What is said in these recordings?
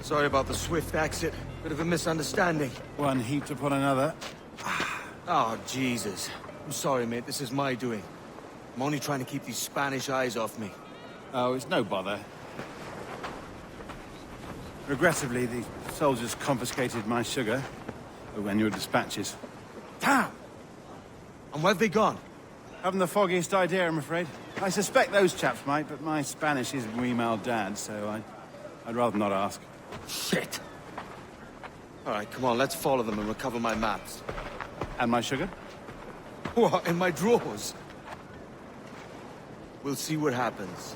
Sorry about the swift exit. Bit of a misunderstanding. One heaped upon another. Oh, Jesus. I'm sorry, mate. This is my doing. I'm only trying to keep these Spanish eyes off me. Oh, it's no bother. Regrettably, the soldiers confiscated my sugar when your dispatches. Damn! And where have they gone? Haven't the foggiest idea, I'm afraid. I suspect those chaps might, but my Spanish is muy mal dad, so I'd rather not ask. Shit! Alright, come on, let's follow them and recover my maps. And my sugar? What, in my drawers? We'll see what happens.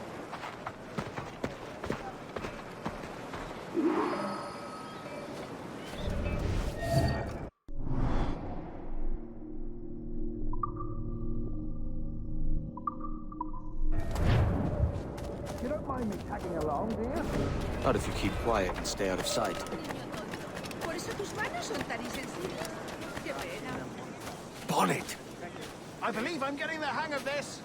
You don't mind me tagging along, do you? Not if you keep quiet and stay out of sight. Por eso tus manos son tan insensibles. Qué pena. Bonnet! I believe I'm getting the hang of this.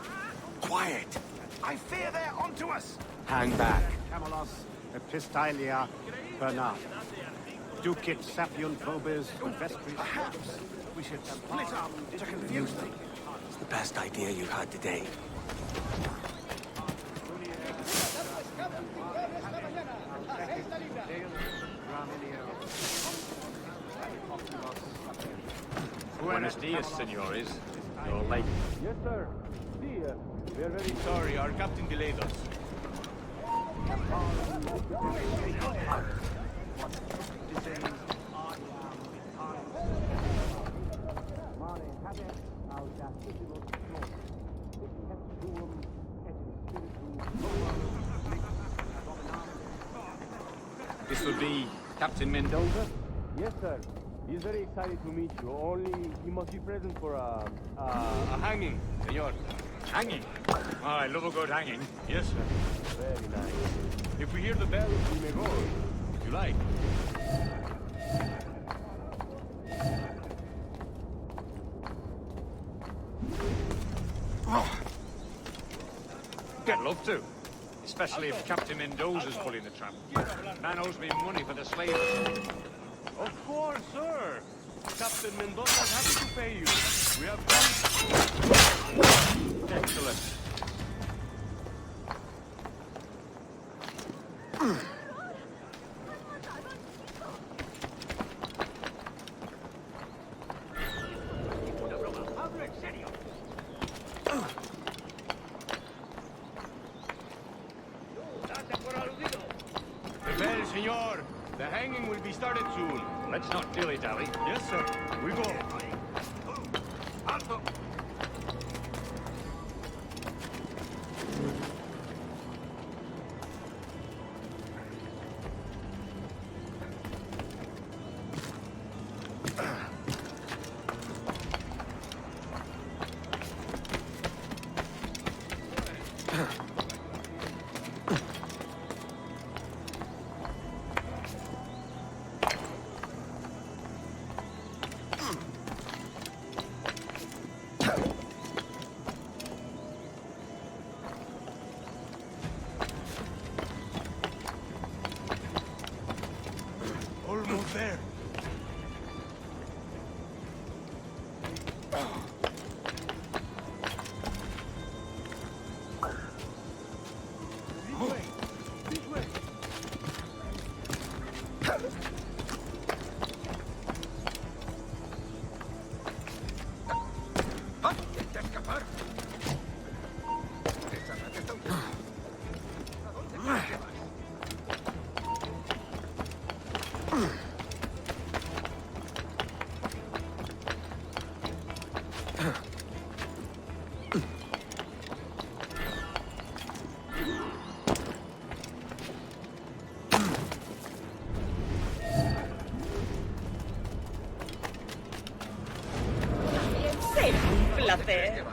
Quiet! I fear they're onto us. Hang back. Camelos, Epistalia, Bernard. Ducit, Sapion, Phobes, Vestris. Perhaps we should split up to confuse them. It's the best idea you've had today. Buenos dias, senores. You're late. Yes, sir. See, we're very Sorry, our captain delayed us. This would be Captain Mendoza? Yes, sir. He's very excited to meet you. Only he must be present for A hanging, senor. Hanging? Oh, I love a good hanging. Yes, sir. very nice. If we hear the bell, we may go. If you like. Get love to. Especially if Captain Mendoza's pulling the tramp. Man owes me money for the slaves. Of course, sir. Captain Mendoza's happy to pay you. We have Excellent. The bell, senor. The hanging will be started soon. Let's not dilly-dally. Yes, sir. We go. Alto. Almost there. Será un placer.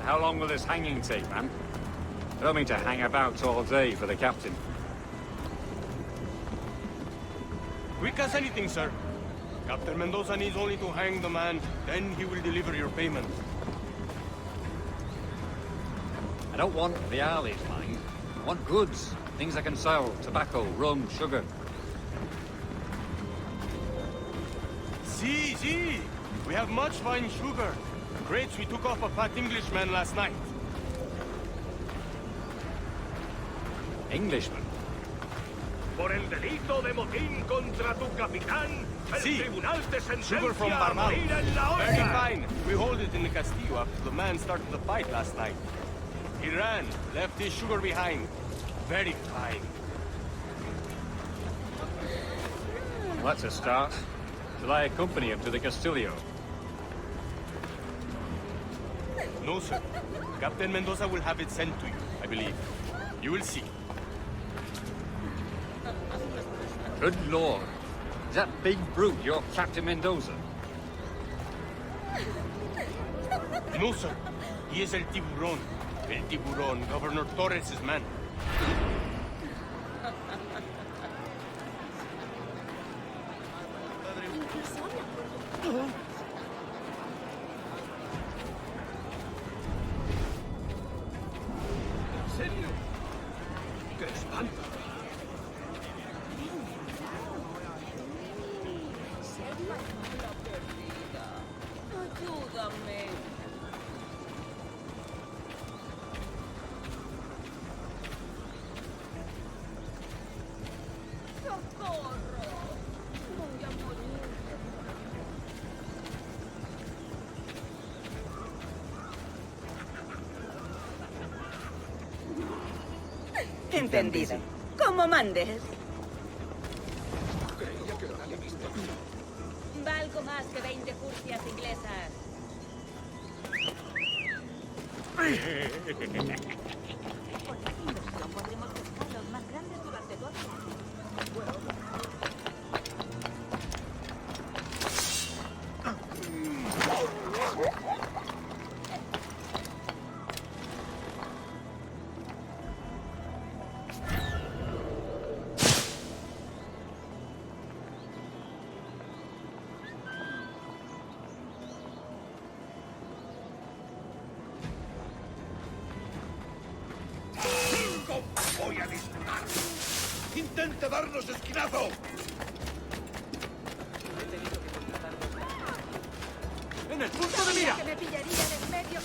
How long will this hanging take, man? I don't mean to hang about all day for the captain. Quick as anything, sir. Captain Mendoza needs only to hang the man, then he will deliver your payment. I don't want reales, mind. I want goods. Things I can sell. Tobacco, rum, sugar. See. We have much fine sugar. Crates we took off a fat Englishman last night. Englishman? Por el delito de motín contra tu capitán, el Sí. tribunal te sentencia Sugar from a Barbados. morir en la Very horca. fine. We hold it in the Castillo after the man started the fight last night. He ran, left his sugar behind. Very fine. Well, that's a start. Shall I accompany him to the Castillo? No, sir. Captain Mendoza will have it sent to you, I believe. You will see. Good lord. Is that big brute your Captain Mendoza? No, sir. He is El Tiburón. El Tiburón, Governor Torres' man. ¿En serio? ¡Qué espanto! Ayúdame. ¡Socorro! Voy a morir. Entendido. Como mandes. Valgo más que 20 furcias inglesas. Con esta inversión podremos pescar los más grandes durante 2 años. ¡Voy a disparar! ¡Intente darnos esquinazo! ¡En el punto de mira! Que me pillaría en medio.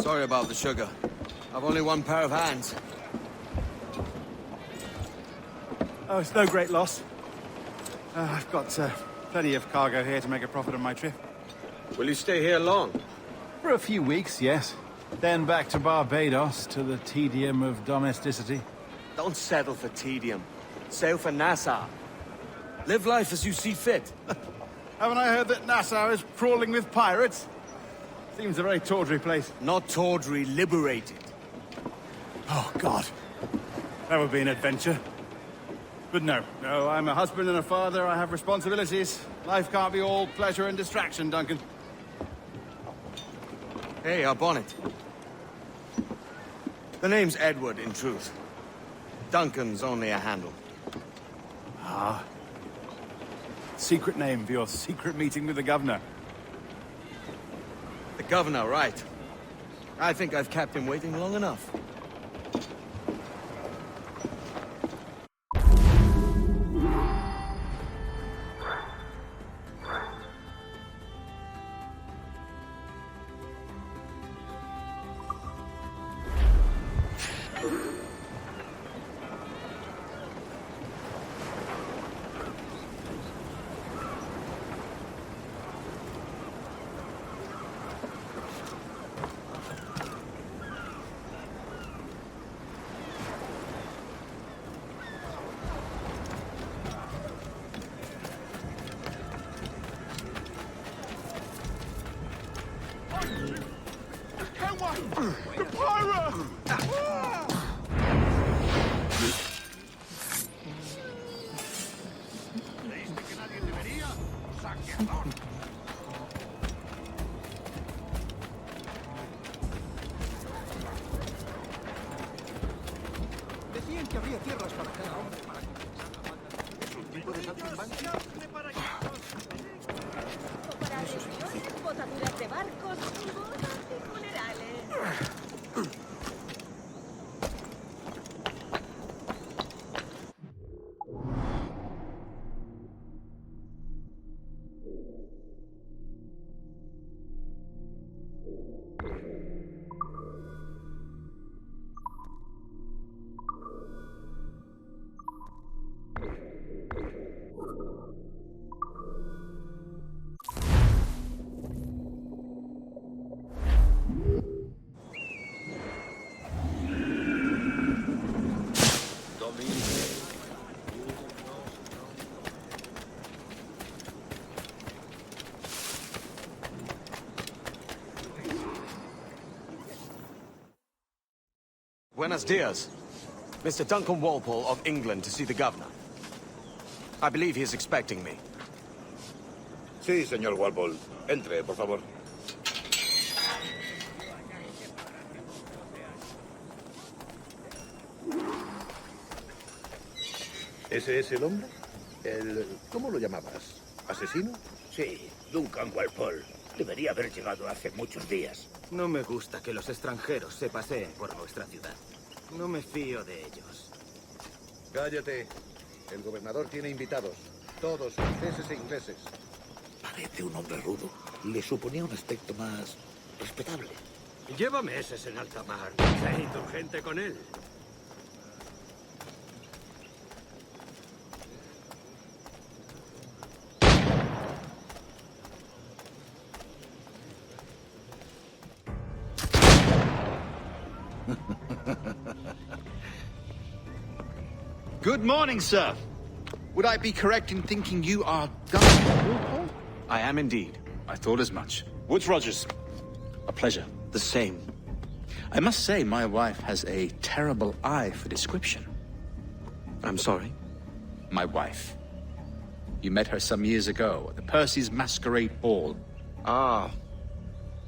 Sorry about the sugar. I've only one pair of hands. Oh, it's no great loss. I've got plenty of cargo here to make a profit on my trip. Will you stay here long? For a few weeks, yes. Then back to Barbados, to the tedium of domesticity. Don't settle for tedium. Sail for Nassau. Live life as you see fit. Haven't I heard that Nassau is crawling with pirates? Seems a very tawdry place. Not tawdry, liberated. Oh, God. That would be an adventure. But no, I'm a husband and a father. I have responsibilities. Life can't be all pleasure and distraction, Duncan. Hey, our bonnet. The name's Edward, in truth. Duncan's only a handle. Ah. Secret name for your secret meeting with the governor. The governor, right. I think I've kept him waiting long enough. The pirate! ¿Creíste que nadie te vería? ¡Saqueador! Decían que habría tierras para cada hombre para que ¿es un tipo de saltimbanquia? Para reuniones, botaduras de barcos, bodas y funerales. Buenos dias. Mr. Duncan Walpole of England to see the governor. I believe he is expecting me. Sí, señor Walpole. Entre, por favor. ¿Ese es el hombre? ¿Cómo lo llamabas? ¿Asesino? Sí, Duncan Walpole. Debería haber llegado hace muchos días. No me gusta que los extranjeros se paseen por nuestra ciudad. No me fío de ellos. Cállate. El gobernador tiene invitados. Todos franceses e ingleses. Parece un hombre rudo. Le suponía un aspecto más respetable. Lleva meses en alta mar. Se hizo gente con él. Good morning, sir. Would I be correct in thinking you are Duncan Walpole? I am indeed. I thought as much. Woods Rogers. A pleasure. The same. I must say, my wife has a terrible eye for description. I'm sorry? My wife. You met her some years ago at the Percy's Masquerade Ball. Ah,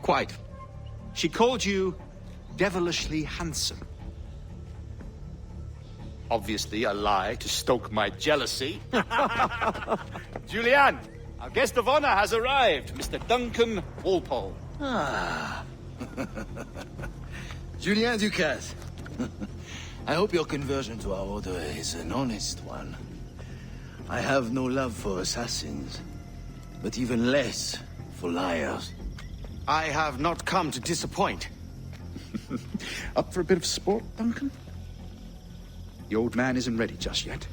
quite. She called you devilishly handsome. Obviously a lie to stoke my jealousy. Julianne, our guest of honor has arrived, Mr. Duncan Walpole. Ah. Julien Ducasse. I hope your conversion to our order is an honest one. I have no love for assassins, but even less for liars. I have not come to disappoint. Up for a bit of sport, Duncan? The old man isn't ready just yet.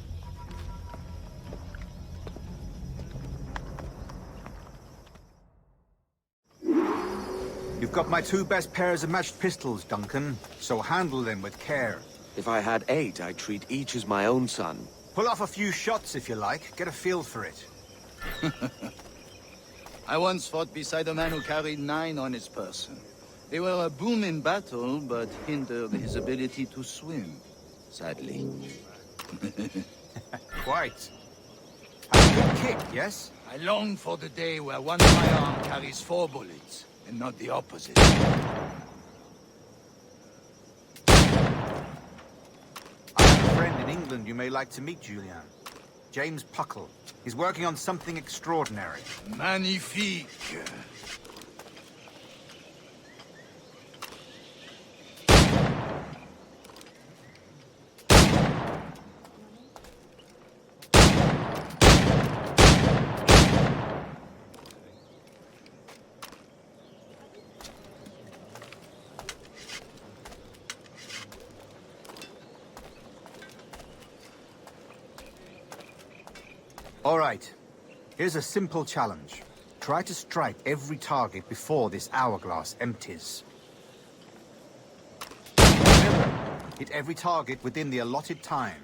You've got my 2 best pairs of matched pistols, Duncan, so handle them with care. If I had 8, I'd treat each as my own son. Pull off a few shots if you like, get a feel for it. I once fought beside a man who carried 9 on his person. They were a boon in battle, but hindered his ability to swim, sadly. Quite. Have a good kick, yes? I long for the day where one firearm carries 4 bullets, and not the opposite. I have a friend in England you may like to meet, Julian. James Puckle. He's working on something extraordinary. Magnifique. All right. Here's a simple challenge. Try to strike every target before this hourglass empties. Remember, hit every target within the allotted time.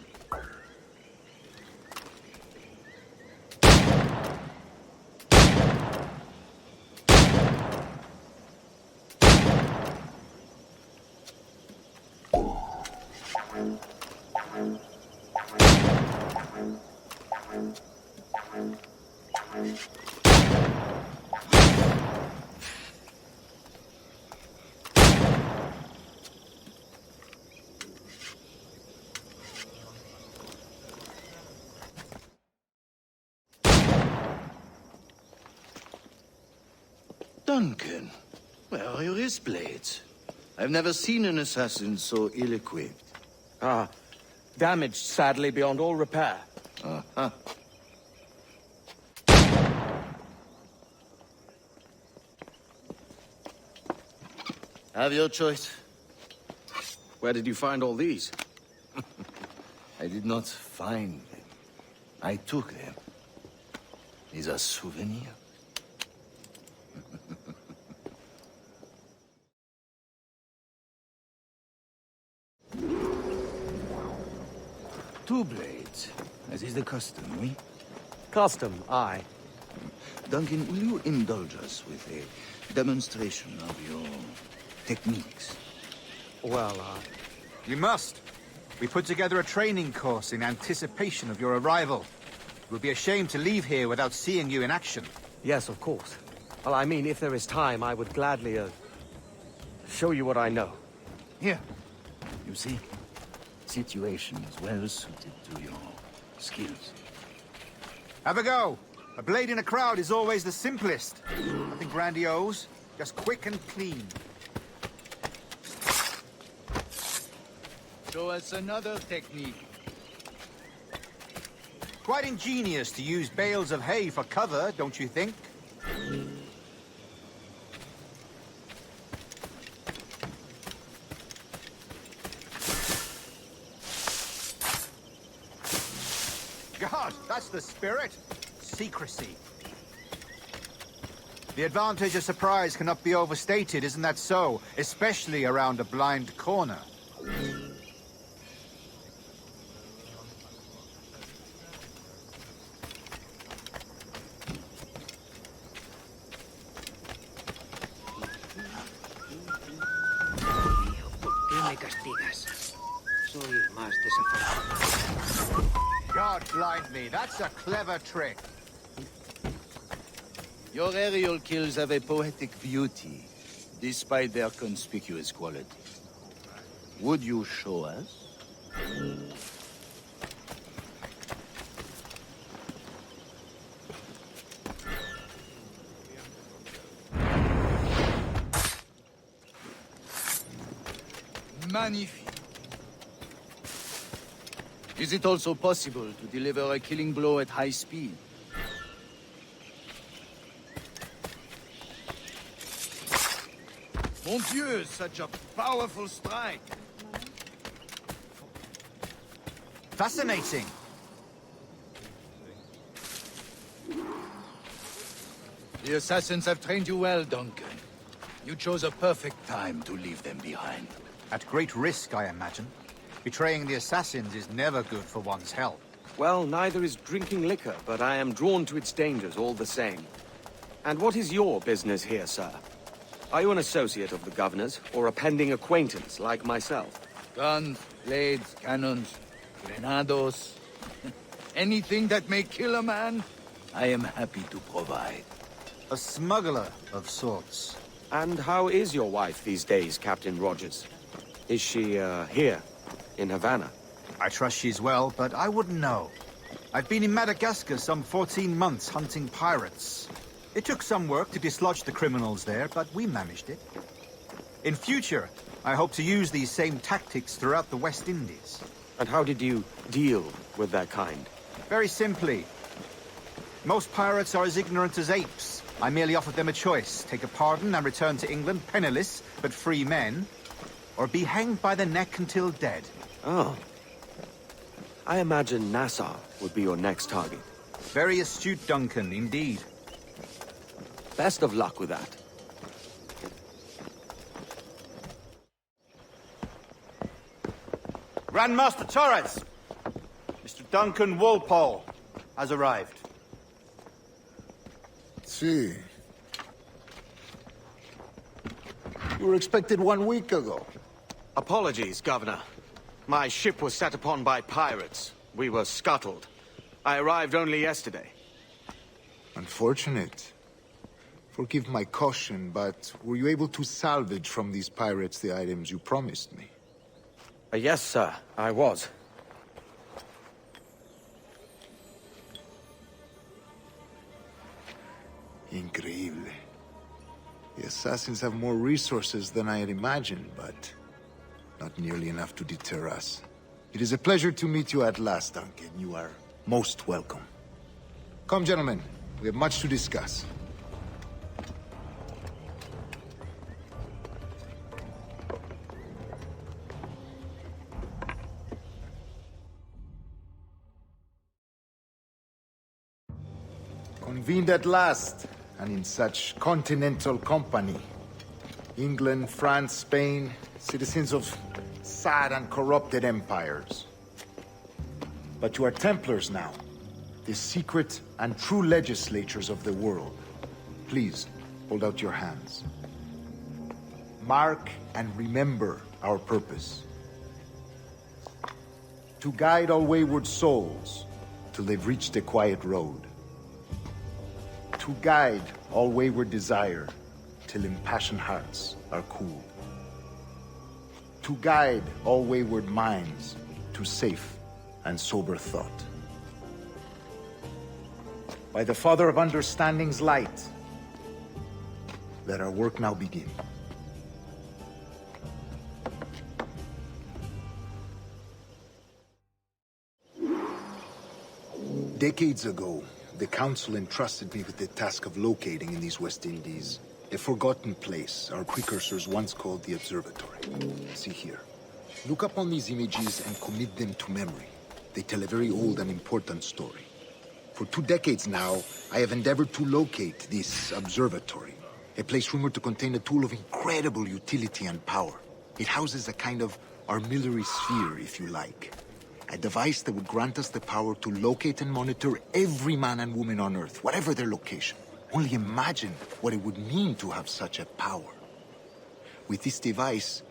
Duncan, where are your wrist blades? I've never seen an assassin so ill-equipped. Ah, damaged sadly beyond all repair. Uh-huh. Have your choice. Where did you find all these? I did not find them. I took them. These are souvenirs. Two blades, as is the custom, oui? Custom, aye. Duncan, will you indulge us with a demonstration of your techniques? Well, You must. We put together a training course in anticipation of your arrival. It would be a shame to leave here without seeing you in action. yes, of course. Well, I mean, if there is time, I would gladly, show you what I know. Here. You see? Situation is well suited to your skills. Have a go. A blade in a crowd is always the simplest. Nothing grandiose, just quick and clean. Show us another technique. Quite ingenious to use bales of hay for cover, don't you think? God, that's the spirit. Secrecy. The advantage of surprise cannot be overstated, isn't that so? Especially around a blind corner. ¿Por qué me castigas? Soy el más desafortunado. God blind me, that's a clever trick. Your aerial kills have a poetic beauty, despite their conspicuous quality. Would you show us? Magnifique. Is it also possible to deliver a killing blow at high speed? Mon Dieu, such a powerful strike! Fascinating. The assassins have trained you well, Duncan. You chose a perfect time to leave them behind. At great risk, I imagine. Betraying the assassins is never good for one's health. Well, neither is drinking liquor, but I am drawn to its dangers all the same. And what is your business here, sir? Are you an associate of the governor's, or a pending acquaintance like myself? Guns, blades, cannons, grenados. Anything that may kill a man, I am happy to provide. A smuggler of sorts. And how is your wife these days, Captain Rogers? Is she, here, in Havana? I trust she's well, but I wouldn't know. I've been in Madagascar some 14 months hunting pirates. It took some work to dislodge the criminals there, but we managed it. In future, I hope to use these same tactics throughout the West Indies. And how did you deal with that kind? Very simply. Most pirates are as ignorant as apes. I merely offered them a choice. Take a pardon and return to England penniless, but free men, or be hanged by the neck until dead. Oh. I imagine Nassau would be your next target. Very astute, Duncan, indeed. Best of luck with that. Grandmaster Torres! Mr. Duncan Walpole has arrived. See. You were expected 1 week ago. Apologies, Governor. My ship was set upon by pirates. We were scuttled. I arrived only yesterday. Unfortunate. Forgive my caution, but were you able to salvage from these pirates the items you promised me? Yes, sir, I was. Increíble. The assassins have more resources than I had imagined, but not nearly enough to deter us. It is a pleasure to meet you at last, Duncan. You are most welcome. Come, gentlemen. We have much to discuss. Convened at last, and in such continental company. England, France, Spain, citizens of sad and corrupted empires. But you are Templars now, the secret and true legislators of the world. Please, hold out your hands. Mark and remember our purpose. To guide all wayward souls till they've reached a quiet road. To guide all wayward desire till impassioned hearts are cool. To guide all wayward minds to safe and sober thought. By the Father of Understanding's light, let our work now begin. Decades ago, the Council entrusted me with the task of locating in these West Indies a forgotten place our precursors once called the Observatory. See here. Look up on these images and commit them to memory. They tell a very old and important story. For 2 decades now, I have endeavored to locate this observatory, a place rumored to contain a tool of incredible utility and power. It houses a kind of Our military sphere, if you like. A device that would grant us the power to locate and monitor every man and woman on Earth, whatever their location. Only imagine what it would mean to have such a power. With this device,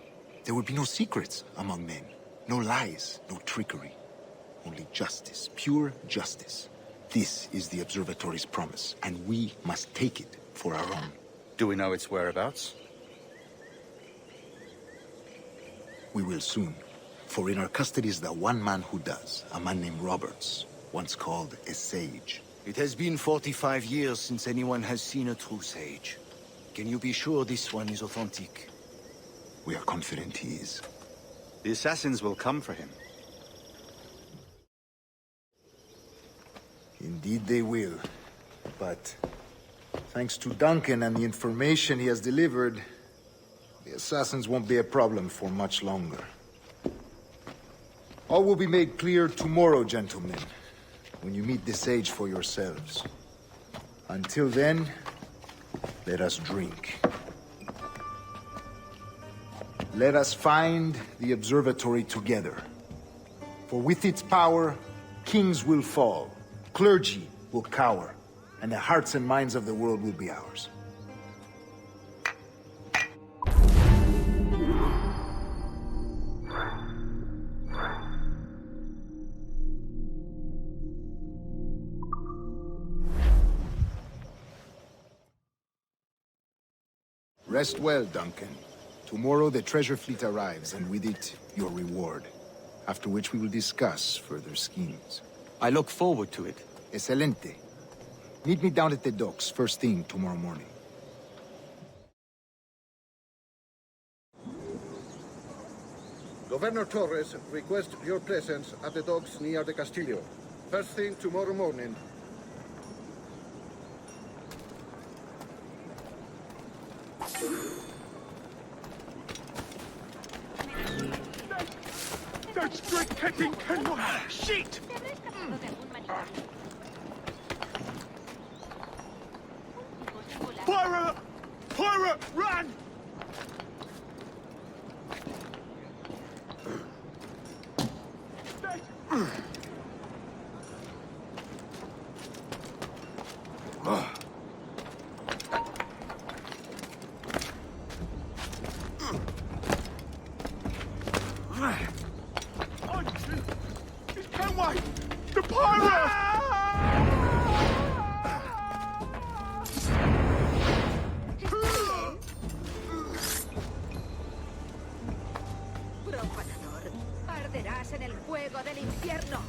there would be no secrets among men. No lies, no trickery. Only justice, pure justice. This is the Observatory's promise, and we must take it for our own. Do we know its whereabouts? We will soon. For in our custody is the one man who does, a man named Roberts, once called a sage. It has been 45 years since anyone has seen a true sage. Can you be sure this one is authentic? We are confident he is. The assassins will come for him. Indeed they will. But thanks to Duncan and the information he has delivered, the assassins won't be a problem for much longer. All will be made clear tomorrow, gentlemen, when you meet the sage for yourselves. Until then, let us drink. Let us find the observatory together. For with its power, kings will fall, clergy will cower, and the hearts and minds of the world will be ours. Rest well, Duncan. Tomorrow the treasure fleet arrives, and with it, your reward. After which we will discuss further schemes. I look forward to it. Excelente. Meet me down at the docks first thing tomorrow morning. Governor Torres requests your presence at the docks near the Castillo. First thing tomorrow morning. That's straight catching cannot. Shit! Pirate! Pirate! Run! The pirate! Profanador, arderás en el fuego del infierno.